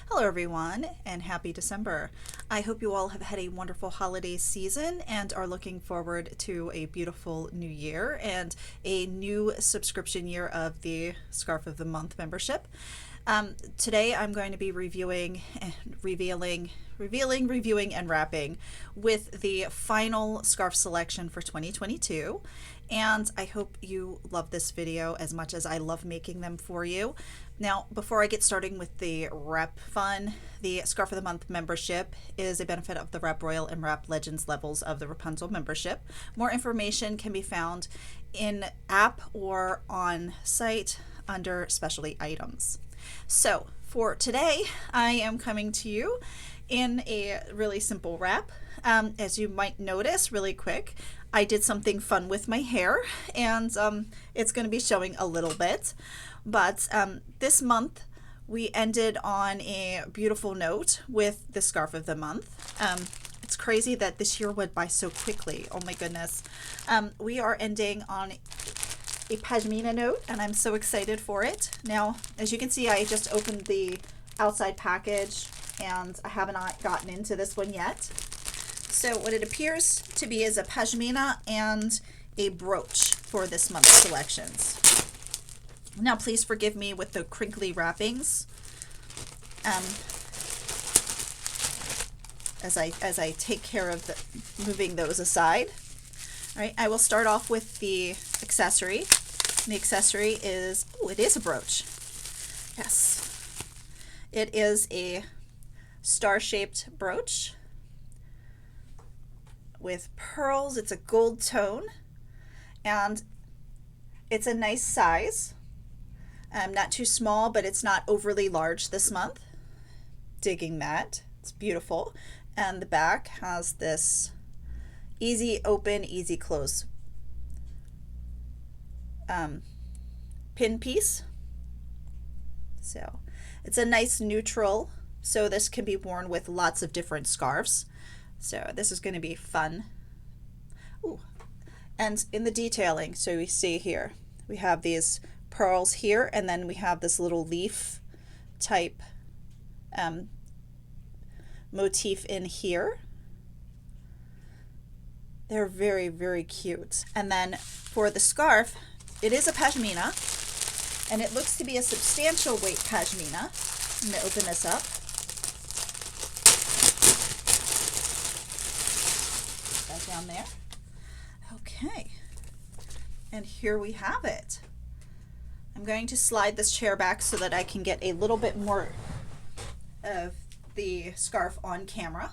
Hello everyone and happy December. I hope you all have had a wonderful holiday season and are looking forward to a beautiful new year and a new subscription year of the Scarf of the Month membership. Today I'm going to be reviewing and reviewing and wrapping with the final scarf selection for 2022. And I hope you love this video as much as I love making them for you. Now, before I get starting with the wrap fun, the Scarf of the Month membership is a benefit of the Wrap Royal and Wrap Legends levels of the Wrapunzel membership. More information can be found in app or on site under specialty items. So for today, I am coming to you in a really simple wrap. As you might notice really quick, I did something fun with my hair, and it's going to be showing a little bit. But this month, we ended on a beautiful note with the Scarf of the Month. It's crazy that this year went by so quickly. Oh my goodness. We are ending on a pashmina note, and I'm so excited for it. Now, as you can see, I just opened the outside package, and I haven't gotten into this one yet. So what it appears to be is a pashmina and a brooch for this month's selections. Now, please forgive me with the crinkly wrappings as I take care of moving those aside. All right, I will start off with the accessory. And the accessory is, oh, it is a brooch. Yes. It is a star-shaped brooch with pearls. It's a gold tone, and it's a nice size. Not too small, but it's not overly large this month. Digging that. It's beautiful. And the back has this easy open, easy close pin piece. So it's a nice neutral, so this can be worn with lots of different scarves. So this is going to be fun. Ooh. And in the detailing, so we see here, we have these pearls here, and then we have this little leaf type motif in here. They're very, very cute. And then for the scarf, it is a pashmina, and it looks to be a substantial weight pashmina. I'm going to open this up. Put that down there. Okay. And here we have it. I'm going to slide this chair back so that I can get a little bit more of the scarf on camera.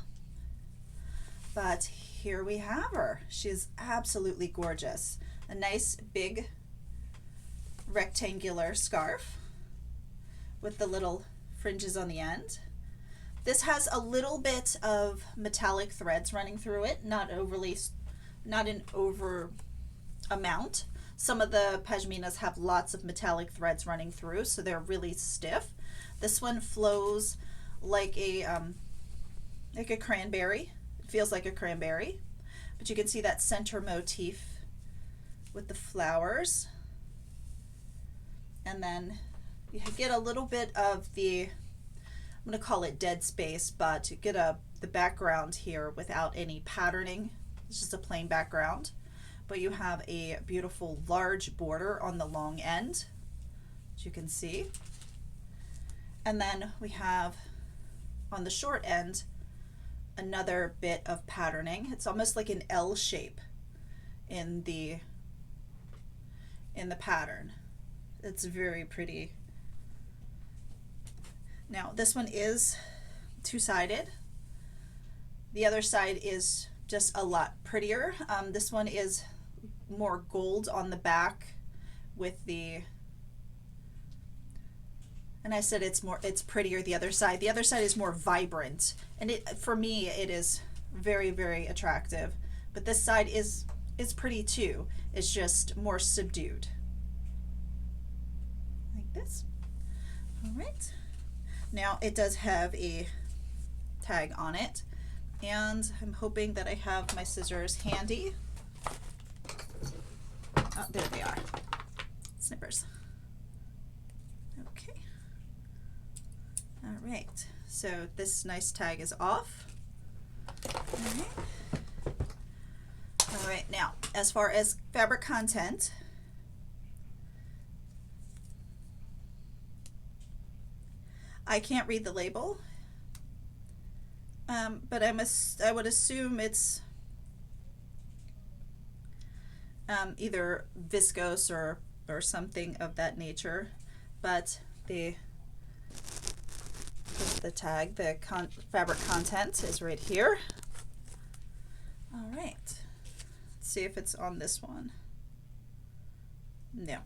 But here we have her. She's absolutely gorgeous. A nice big rectangular scarf with the little fringes on the end. This has a little bit of metallic threads running through it, not an over amount. Some of the pashminas have lots of metallic threads running through, so they're really stiff. This one flows like a cranberry. It feels like a cranberry, but you can see that center motif with the flowers, and then you get a little bit of the, I'm going to call it dead space, but you get the background here without any patterning. It's just a plain background, but you have a beautiful large border on the long end, as you can see. And then we have on the short end another bit of patterning. It's almost like an L shape in the pattern. It's very pretty. Now this one is two-sided. The other side is just a lot prettier. This one is more gold on the back with the, and I said it's prettier the other side. The other side is more vibrant, and for me it is very, very attractive. But this side is pretty too. It's just more subdued. Like this. All right. Now it does have a tag on it, and I'm hoping that I have my scissors handy. Oh, there they are. Snippers. Okay. All right, so this nice tag is off. All right, now as far as fabric content, I can't read the label, but I would assume it's either viscose or something of that nature, but the tag, the fabric content is right here. All right, let's see if it's on this one. No.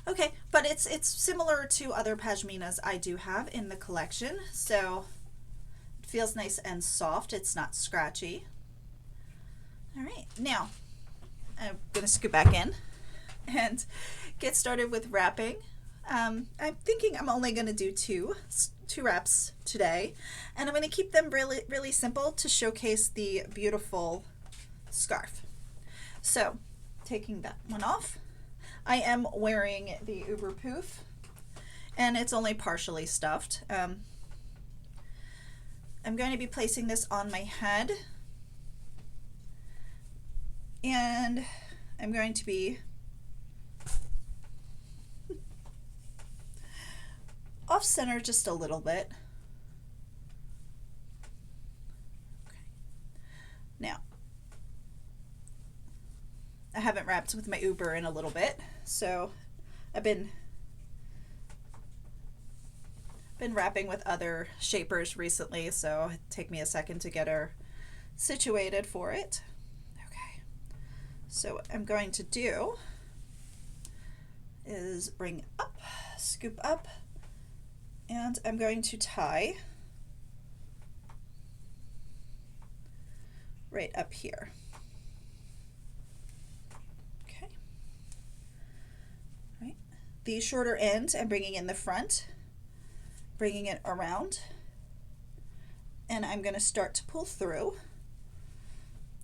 Okay, but it's similar to other pashminas I do have in the collection, so it feels nice and soft. It's not scratchy. All right, now I'm gonna scoot back in and get started with wrapping. I'm thinking I'm only gonna do two wraps today, and I'm gonna keep them really simple to showcase the beautiful scarf. So taking that one off, I am wearing the Uber Poof, and it's only partially stuffed. I'm going to be placing this on my head, and I'm going to be off center just a little bit. Okay. Now, I haven't wrapped with my Uber in a little bit, so I've been wrapping with other shapers recently, so it'll take me a second to get her situated for it. Okay, so what I'm going to do is bring up, scoop up, and I'm going to tie right up here. The shorter end I'm bringing in the front, bringing it around, and I'm going to start to pull through,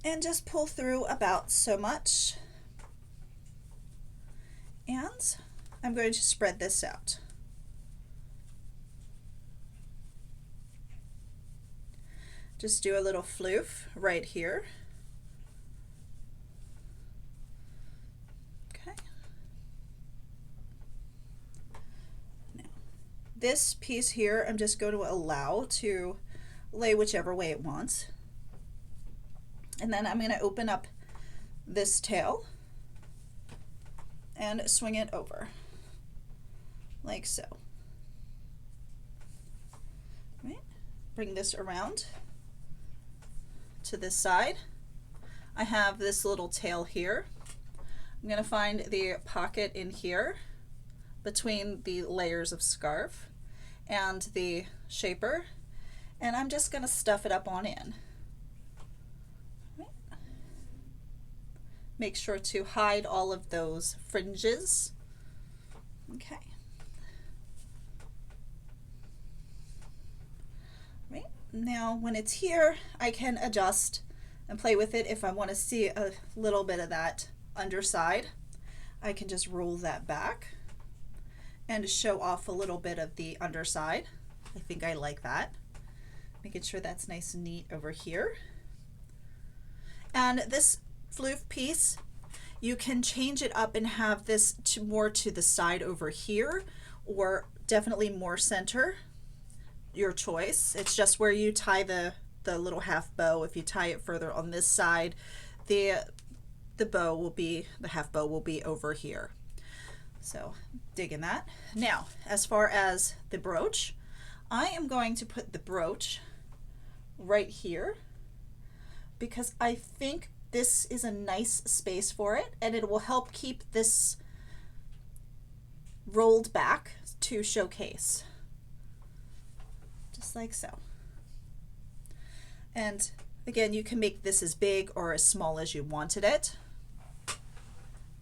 and just pull through about so much, and I'm going to spread this out. Just do a little floof right here. This piece here, I'm just going to allow to lay whichever way it wants. And then I'm going to open up this tail and swing it over, like so. Right. Bring this around to this side. I have this little tail here. I'm going to find the pocket in here between the layers of scarf and the shaper, and I'm just going to stuff it up on in. Right. Make sure to hide all of those fringes. Okay. Right. Now when it's here, I can adjust and play with it. If I want to see a little bit of that underside, I can just roll that back and show off a little bit of the underside. I think I like that. Making sure that's nice and neat over here. And this floof piece, you can change it up and have this more to the side over here, or definitely more center. Your choice. It's just where you tie the little half bow. If you tie it further on this side, the bow will be, the half bow will be over here. So digging that. Now, as far as the brooch, I am going to put the brooch right here because I think this is a nice space for it, and it will help keep this rolled back to showcase. Just like so. And again, you can make this as big or as small as you wanted it.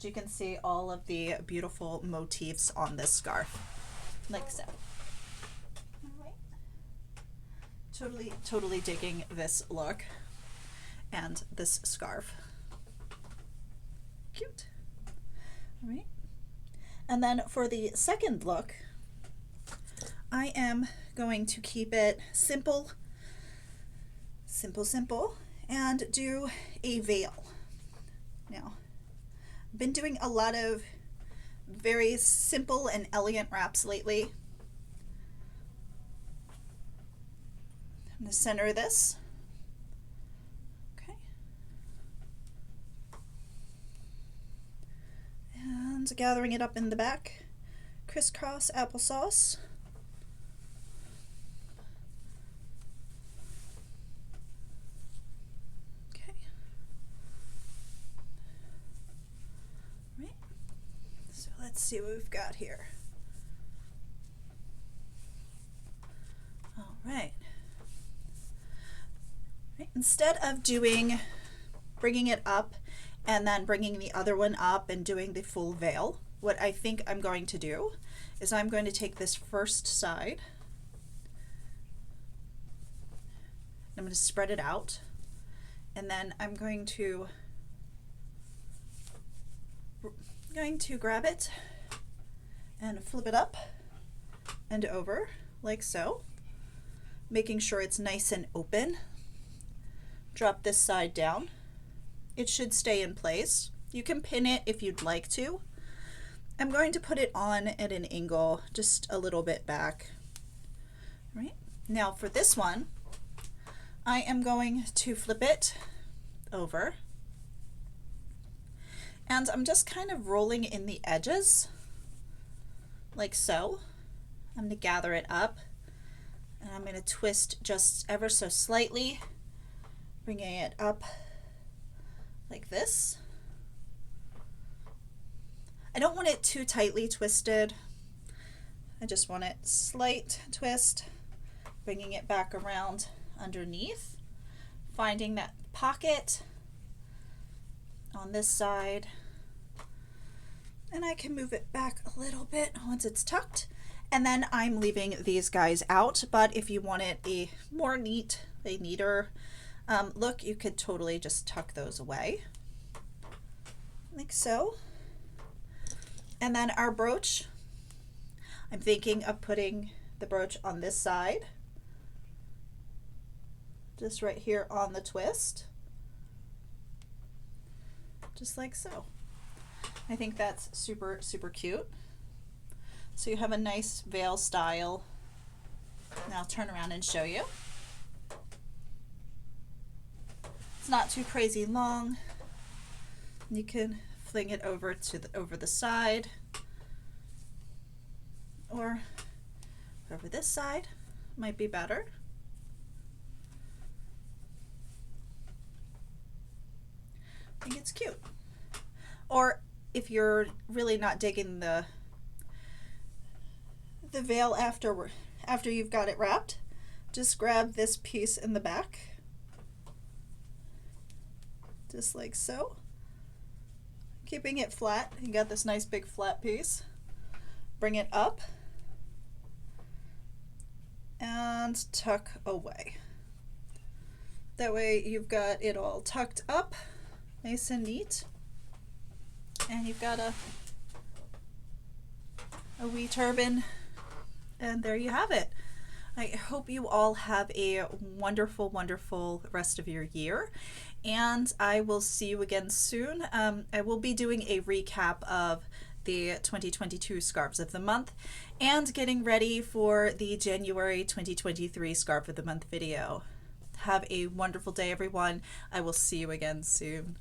You can see all of the beautiful motifs on this scarf, like so. All right. Totally digging this look and this scarf. Cute. All right. And then for the second look, I am going to keep it simple, simple, and do a veil. Now, I've been doing a lot of very simple and elegant wraps lately. I'm going to center this. Okay. And gathering it up in the back. Crisscross applesauce. Okay. Right. So let's see what we've got here. All right. Instead of bringing it up and then bringing the other one up and doing the full veil, what I think I'm going to do is I'm going to take this first side, I'm going to spread it out, and then I'm going to grab it and flip it up and over like so, making sure it's nice and open. Drop this side down. It should stay in place. You can pin it if you'd like to. I'm going to put it on at an angle just a little bit back. Right. Now for this one, I am going to flip it over. And I'm just kind of rolling in the edges like so. I'm going to gather it up and I'm going to twist just ever so slightly, bringing it up like this. I don't want it too tightly twisted. I just want it slight twist, bringing it back around underneath, finding that pocket on this side, and I can move it back a little bit once it's tucked, and then I'm leaving these guys out. But if you wanted a more neater look, you could totally just tuck those away like so. And then our brooch, I'm thinking of putting the brooch on this side, just right here on the twist, just like so. I think that's super cute. So you have a nice veil style. Now I'll turn around and show you. It's not too crazy long. You can fling it over the side, or over this side might be better. I think it's cute. Or if you're really not digging the veil after you've got it wrapped, just grab this piece in the back, just like so, keeping it flat. You got this nice big flat piece. Bring it up and tuck away. That way you've got it all tucked up nice and neat, and you've got a wee turban, and there you have it. I hope you all have a wonderful rest of your year, and I will see you again soon. I will be doing a recap of the 2022 Scarves of the Month and getting ready for the January 2023 Scarf of the Month video. Have a wonderful day, everyone. I will see you again soon.